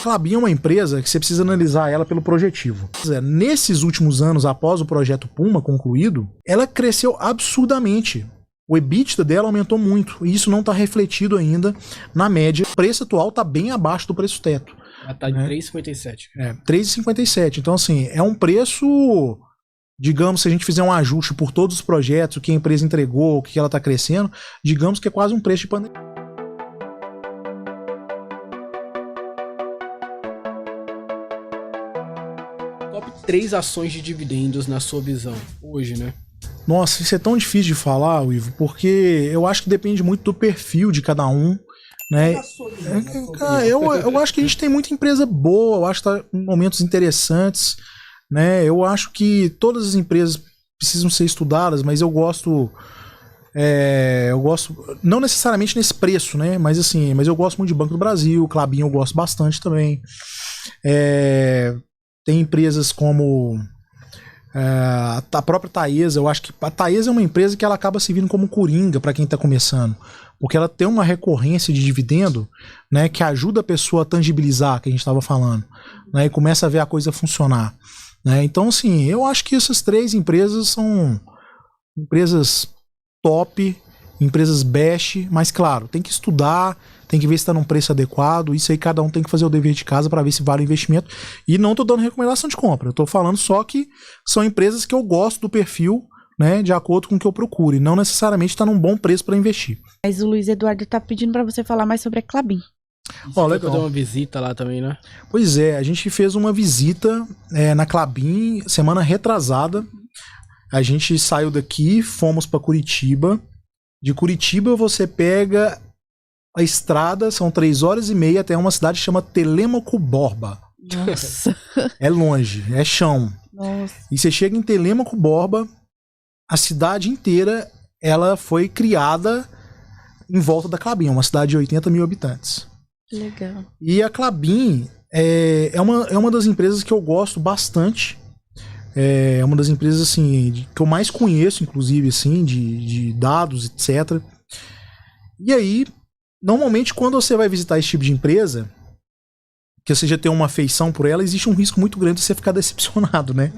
Klabin é uma empresa que você precisa analisar ela pelo projetivo. Nesses últimos anos, após o projeto Puma concluído, ela cresceu absurdamente. O EBITDA dela aumentou muito, e isso não está refletido ainda na média. O preço atual está bem abaixo do preço teto. Ela tá de 3,57. É, 3,57. Então, assim, é um preço, digamos, se a gente fizer um ajuste por todos os projetos, o que a empresa entregou, o que ela está crescendo, digamos que é quase um preço de pandemia. Top 3 ações de dividendos na sua visão, hoje, né? Nossa, isso é tão difícil de falar, Ivo, porque eu acho que depende muito do perfil de cada um, né? Eu acho que a gente tem muita empresa boa, eu acho que tá em momentos interessantes, né? Eu acho que todas as empresas precisam ser estudadas, mas eu gosto, não necessariamente nesse preço, né? Mas assim, mas eu gosto muito de Banco do Brasil, Klabin eu gosto bastante também. Tem empresas como a própria Taesa. Eu acho que a Taesa é uma empresa que ela acaba servindo como coringa para quem está começando, porque ela tem uma recorrência de dividendo, né, que ajuda a pessoa a tangibilizar, que a gente estava falando, né, e começa a ver a coisa funcionar, né? Então, assim, eu acho que essas 3 empresas são empresas top, empresas best, mas claro, tem que estudar, tem que ver se está num preço adequado. Isso aí cada um tem que fazer o dever de casa para ver se vale o investimento. E não estou dando recomendação de compra, eu estou falando só que são empresas que eu gosto do perfil, né, de acordo com o que eu procuro, e não necessariamente está num bom preço para investir. Mas o Luiz Eduardo está pedindo para você falar mais sobre a Klabin. Ó, legal. Fazer uma visita lá também, né? Pois é, a gente fez uma visita na Klabin semana retrasada. A gente saiu daqui, fomos para Curitiba. De Curitiba você pega a estrada, são 3h30 até uma cidade que chama Telêmaco Borba. Nossa. É longe, é chão. Nossa. E você chega em Telêmaco Borba, a cidade inteira ela foi criada em volta da Klabin, uma cidade de 80 mil habitantes. Legal. E a Klabin é uma das empresas que eu gosto bastante. É uma das empresas assim, que eu mais conheço, inclusive, assim, de dados, etc. E aí, normalmente, quando você vai visitar esse tipo de empresa, que você já tem uma afeição por ela, existe um risco muito grande de você ficar decepcionado, né?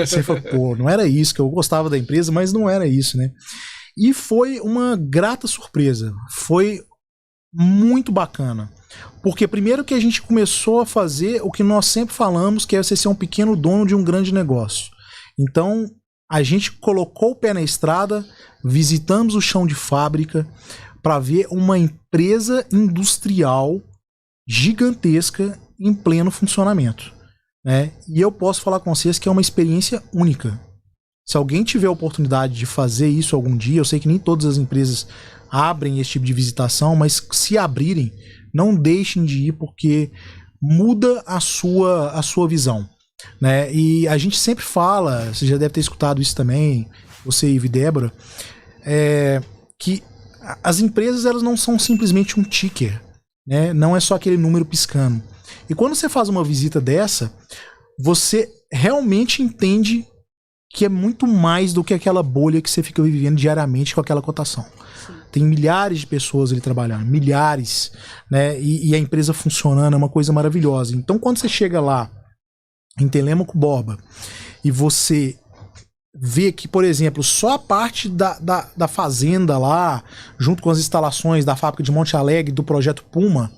Você fala, pô, não era isso, que eu gostava da empresa, mas não era isso, né? E foi uma grata surpresa. Foi muito bacana. Porque primeiro que a gente começou a fazer o que nós sempre falamos, que é você ser um pequeno dono de um grande negócio. Então, a gente colocou o pé na estrada, visitamos o chão de fábrica para ver uma empresa industrial gigantesca em pleno funcionamento, né? E eu posso falar com vocês que é uma experiência única. Se alguém tiver a oportunidade de fazer isso algum dia, eu sei que nem todas as empresas abrem esse tipo de visitação, mas se abrirem, não deixem de ir, porque muda a sua visão, né? E a gente sempre fala, você já deve ter escutado isso também, você, Ivo e Débora, que as empresas elas não são simplesmente um ticker, né? Não é só aquele número piscando. E quando você faz uma visita dessa, você realmente entende que é muito mais do que aquela bolha que você fica vivendo diariamente com aquela cotação. Tem milhares de pessoas ali trabalhando, milhares, né? E a empresa funcionando é uma coisa maravilhosa. Então, quando você chega lá em Telêmaco Borba e você vê que, por exemplo, só a parte da fazenda lá, junto com as instalações da fábrica de Monte Alegre, do projeto Puma,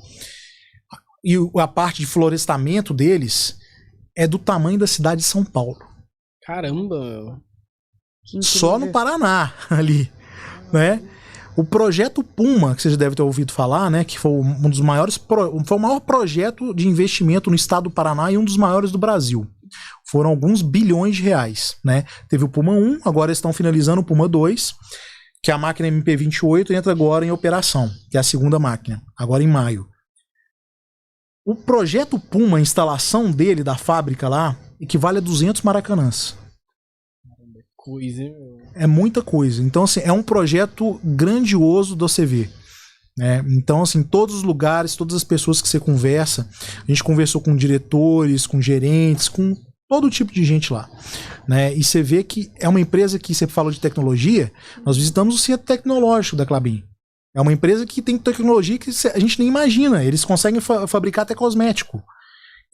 e a parte de florestamento deles, é do tamanho da cidade de São Paulo. Caramba! Só no Paraná, ali, né? O projeto Puma, que você já deve ter ouvido falar, né? Que foi um dos maiores, foi o maior projeto de investimento no estado do Paraná e um dos maiores do Brasil. Foram alguns bilhões de reais, né? Teve o Puma 1, agora eles estão finalizando o Puma 2, que a máquina MP28 entra agora em operação, que é a segunda máquina, agora em maio. O projeto Puma, a instalação dele, da fábrica lá, equivale a 200 Maracanãs. Coisa, hein? É muita coisa. Então, assim, é um projeto grandioso do CV, né? Então, assim, todos os lugares, todas as pessoas que você conversa, a gente conversou com diretores, com gerentes, com todo tipo de gente lá, né? E você vê que é uma empresa que, você falou de tecnologia, nós visitamos o centro tecnológico da Klabin. É uma empresa que tem tecnologia que a gente nem imagina. Eles conseguem fabricar até cosmético.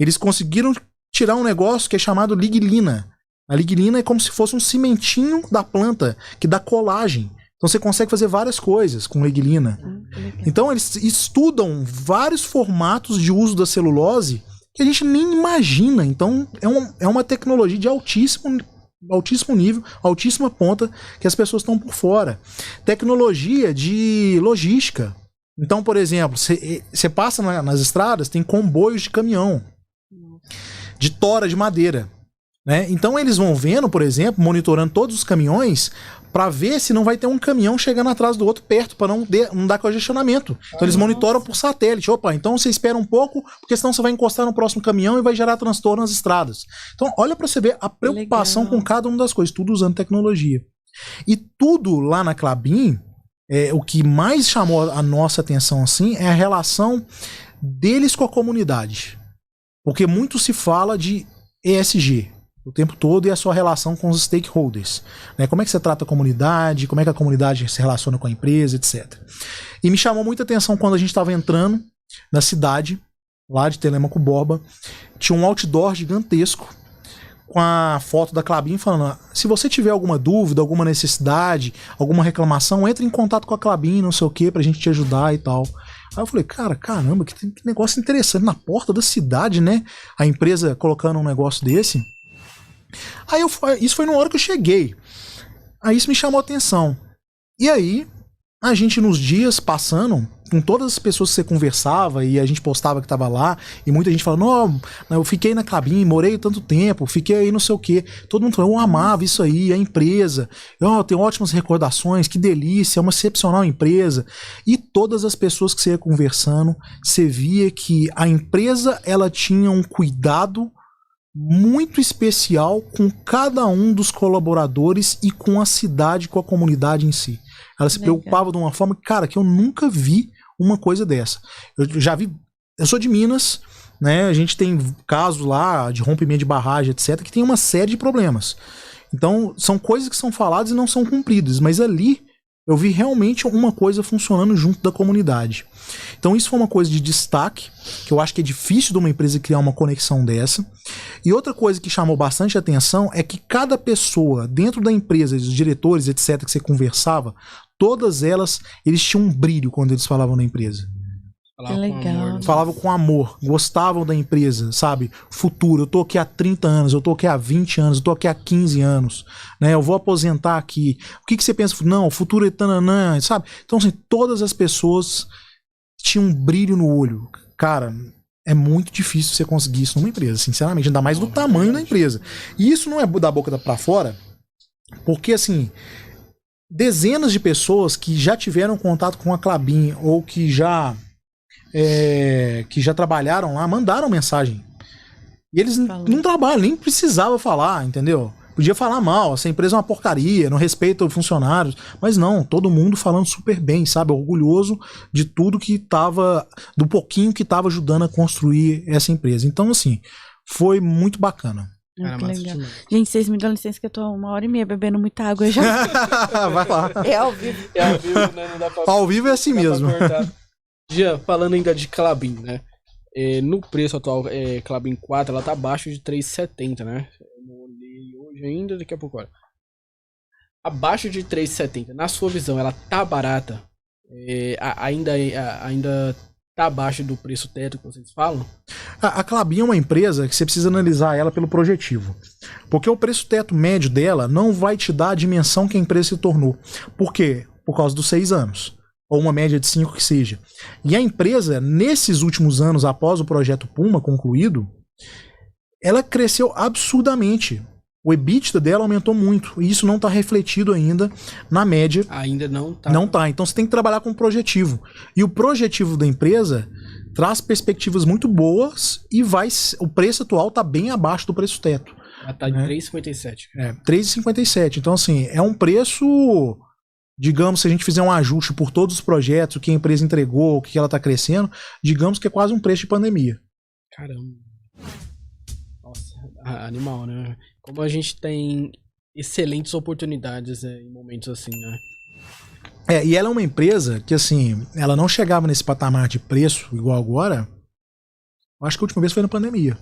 Eles conseguiram tirar um negócio que é chamado lignina. A lignina é como se fosse um cimentinho da planta, que dá colagem. Então você consegue fazer várias coisas com lignina. Então eles estudam vários formatos de uso da celulose que a gente nem imagina. Então é uma tecnologia de altíssimo nível, altíssima ponta, que as pessoas estão por fora. Tecnologia de logística. Então, por exemplo, você passa nas estradas, tem comboios de caminhão, de tora de madeira, né? Então eles vão vendo, por exemplo, monitorando todos os caminhões para ver se não vai ter um caminhão chegando atrás do outro perto, para não dar congestionamento. Então eles monitoram por satélite. Opa, então você espera um pouco, porque senão você vai encostar no próximo caminhão e vai gerar transtorno nas estradas. Então olha para você ver a preocupação com cada uma das coisas, tudo usando tecnologia. E tudo lá na Klabin, o que mais chamou a nossa atenção assim é a relação deles com a comunidade. Porque muito se fala de ESG o tempo todo e a sua relação com os stakeholders, né? Como é que você trata a comunidade, como é que a comunidade se relaciona com a empresa, etc. E me chamou muita atenção quando a gente estava entrando na cidade, lá de Telêmaco Borba, tinha um outdoor gigantesco com a foto da Klabin falando: se você tiver alguma dúvida, alguma necessidade, alguma reclamação, entre em contato com a Klabin, não sei o que, pra gente te ajudar e tal. Aí eu falei, caramba, que negócio interessante, na porta da cidade, né? A empresa colocando um negócio desse. Aí isso foi na hora que eu cheguei. Aí isso me chamou a atenção. E aí, a gente nos dias passando, com todas as pessoas que você conversava e a gente postava que tava lá, e muita gente falando: não, eu fiquei na Klabin, morei tanto tempo, fiquei aí não sei o que. Todo mundo falou: eu amava isso aí, a empresa, eu tenho ótimas recordações, que delícia, é uma excepcional empresa. E todas as pessoas que você ia conversando, você via que a empresa, ela tinha um cuidado muito especial com cada um dos colaboradores e com a cidade, com a comunidade em si. Ela se preocupava de uma forma, cara, que eu nunca vi uma coisa dessa. Eu já vi, eu sou de Minas, né? A gente tem casos lá de rompimento de barragem, etc, que tem uma série de problemas. Então, são coisas que são faladas e não são cumpridas, mas ali eu vi realmente uma coisa funcionando junto da comunidade. Então isso foi uma coisa de destaque, que eu acho que é difícil de uma empresa criar uma conexão dessa. E outra coisa que chamou bastante atenção é que cada pessoa dentro da empresa, os diretores, etc, que você conversava, todas eles tinham um brilho quando eles falavam na empresa. Que legal. Falavam com amor, gostavam da empresa, sabe? Futuro, eu tô aqui há 30 anos, eu tô aqui há 20 anos, eu tô aqui há 15 anos, né? Eu vou aposentar aqui. O que você pensa? Não, o futuro é tananã, sabe? Então, assim, todas as pessoas tinham um brilho no olho. Cara, é muito difícil você conseguir isso numa empresa, sinceramente, ainda mais do tamanho da empresa. E isso não é da boca pra fora, porque, assim, dezenas de pessoas que já tiveram contato com a Klabin ou que já trabalharam lá, mandaram mensagem. E eles não trabalham, nem precisava falar, entendeu? Podia falar mal, essa empresa é uma porcaria, não respeita os funcionários. Mas não, todo mundo falando super bem, sabe? Orgulhoso de tudo que tava, do pouquinho que tava ajudando a construir essa empresa. Então, assim, foi muito bacana. Muito legal. Gente, vocês me dão licença que eu tô 1h30 bebendo muita água. Eu já... Vai lá. É ao vivo. É ao vivo, né? Não dá pra... Ao vivo é assim mesmo. Já falando ainda de Klabin, né? No preço atual, Klabin 4, ela tá abaixo de 3,70, né? Eu não olhei hoje ainda, daqui a pouco, olha. Abaixo de 3,70. Na sua visão, ela tá barata? Ainda tá abaixo do preço teto que vocês falam? A Klabin é uma empresa que você precisa analisar ela pelo projetivo. Porque o preço teto médio dela não vai te dar a dimensão que a empresa se tornou. Por quê? Por causa dos 6 anos. Ou uma média de 5 que seja. E a empresa, nesses últimos anos, após o projeto Puma concluído, ela cresceu absurdamente. O EBITDA dela aumentou muito. E isso não está refletido ainda na média. Ainda não tá. Não tá. Então você tem que trabalhar com o projetivo. E o projetivo da empresa traz perspectivas muito boas e o preço atual está bem abaixo do preço teto. Ela tá de 3,57. 3,57. Então, assim, é um preço... Digamos, se a gente fizer um ajuste por todos os projetos, o que a empresa entregou, o que ela está crescendo, digamos que é quase um preço de pandemia. Caramba. Nossa, animal, né? Como a gente tem excelentes oportunidades em momentos assim, né? E ela é uma empresa que, assim, ela não chegava nesse patamar de preço igual agora Eu acho que a última vez foi na pandemia.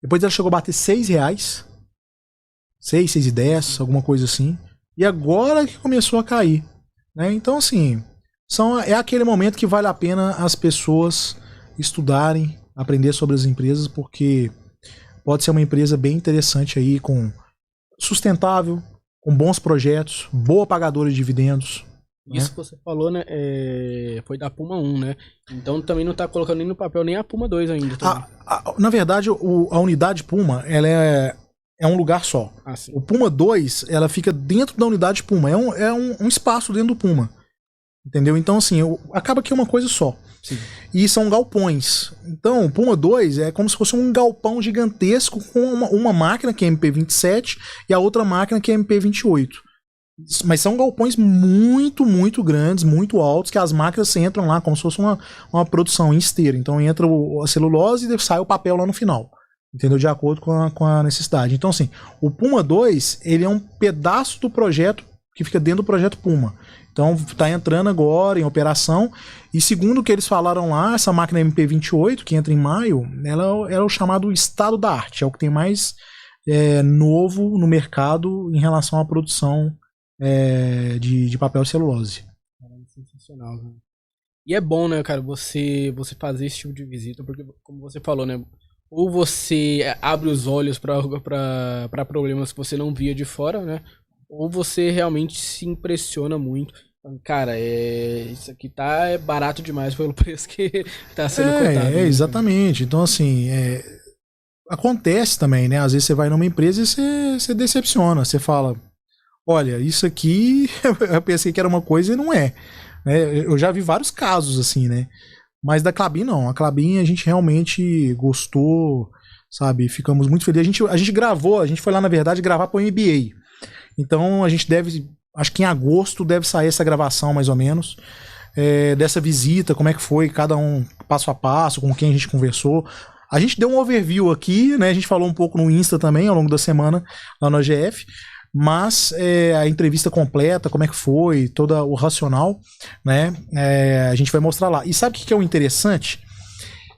Depois ela chegou a bater R$6. 6,10, alguma coisa assim. E agora que começou a cair. Né? Então, assim, é aquele momento que vale a pena as pessoas estudarem, aprender sobre as empresas, porque pode ser uma empresa bem interessante aí, sustentável, com bons projetos, boa pagadora de dividendos. Isso que você falou, né? Foi da Puma 1, né? Então também não tá colocando nem no papel nem a Puma 2 ainda. Na verdade, a unidade Puma, ela é um lugar só. O Puma 2, ela fica dentro da unidade Puma. É um espaço dentro do Puma. Entendeu? Então, assim, acaba que é uma coisa só. Sim. E são galpões. Então, o Puma 2 é como se fosse um galpão gigantesco com uma máquina que é MP27 e a outra máquina que é MP28. Mas são galpões muito, muito grandes, muito altos, que as máquinas entram lá como se fosse uma produção em esteira. Então entra a celulose e sai o papel lá no final. Entendeu? De acordo com a necessidade. Então, assim, o Puma 2, ele é um pedaço do projeto que fica dentro do projeto Puma. Então, está entrando agora em operação. E segundo o que eles falaram lá, essa máquina MP28, que entra em maio, ela é o chamado estado da arte. É o que tem mais novo no mercado em relação à produção de papel e celulose. Sensacional, né? E é bom, né, cara, você fazer esse tipo de visita, porque, como você falou, né, ou você abre os olhos para problemas que você não via de fora, né, ou você realmente se impressiona muito. Cara, isso aqui tá barato demais pelo preço que tá sendo contado. Exatamente. Então, assim, acontece também, né, às vezes você vai numa empresa e você decepciona, você fala... Olha, isso aqui eu pensei que era uma coisa e não é. Eu já vi vários casos assim, né? Mas da Klabin não. A Klabin a gente realmente gostou, sabe? Ficamos muito felizes. A gente gravou, a gente foi lá na verdade gravar para o MBA. Então a gente acho que em agosto deve sair essa gravação mais ou menos. Dessa visita, como é que foi, cada um passo a passo, com quem a gente conversou. A gente deu um overview aqui, né? A gente falou um pouco no Insta também ao longo da semana lá no AGF. Mas a entrevista completa, como é que foi, todo o racional, né? A gente vai mostrar lá. E sabe o que é o interessante?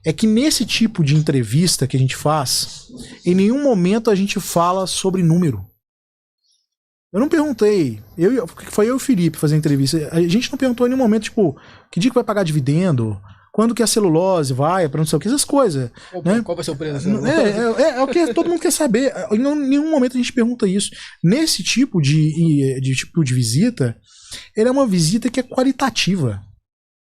É que nesse tipo de entrevista que a gente faz, em nenhum momento a gente fala sobre número. Eu não perguntei. Foi eu e o Felipe fazer a entrevista. A gente não perguntou em nenhum momento, tipo, que dia que vai pagar dividendo? Quando que a celulose vai, pra não sei o que, essas coisas. Né? Qual vai ser o preço? É o que todo mundo quer saber. Em nenhum momento a gente pergunta isso. Nesse tipo de visita, ele é uma visita que é qualitativa.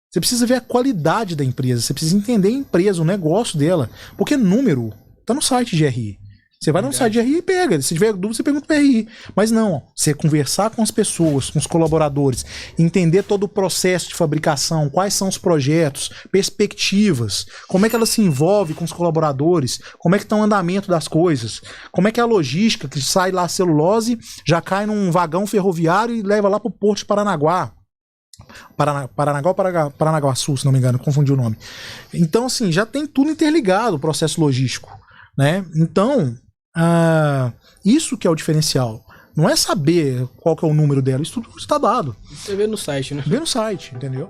Você precisa ver a qualidade da empresa, você precisa entender a empresa, o negócio dela. Porque número tá no site de RI. Você vai no site de RI e pega. Se tiver dúvida, você pergunta para RI. Mas não, você conversar com as pessoas, com os colaboradores, entender todo o processo de fabricação, quais são os projetos, perspectivas, como é que ela se envolve com os colaboradores, como é que está o andamento das coisas, como é que é a logística, que sai lá a celulose, já cai num vagão ferroviário e leva lá para o Porto de Paranaguá. Paranaguá ou Paranaguaçu, se não me engano, confundi o nome. Então, assim, já tem tudo interligado o processo logístico, né? Então, isso que é o diferencial. Não é saber qual que é o número dela, isso tudo está dado. Você vê no site, né? Vê no site, entendeu?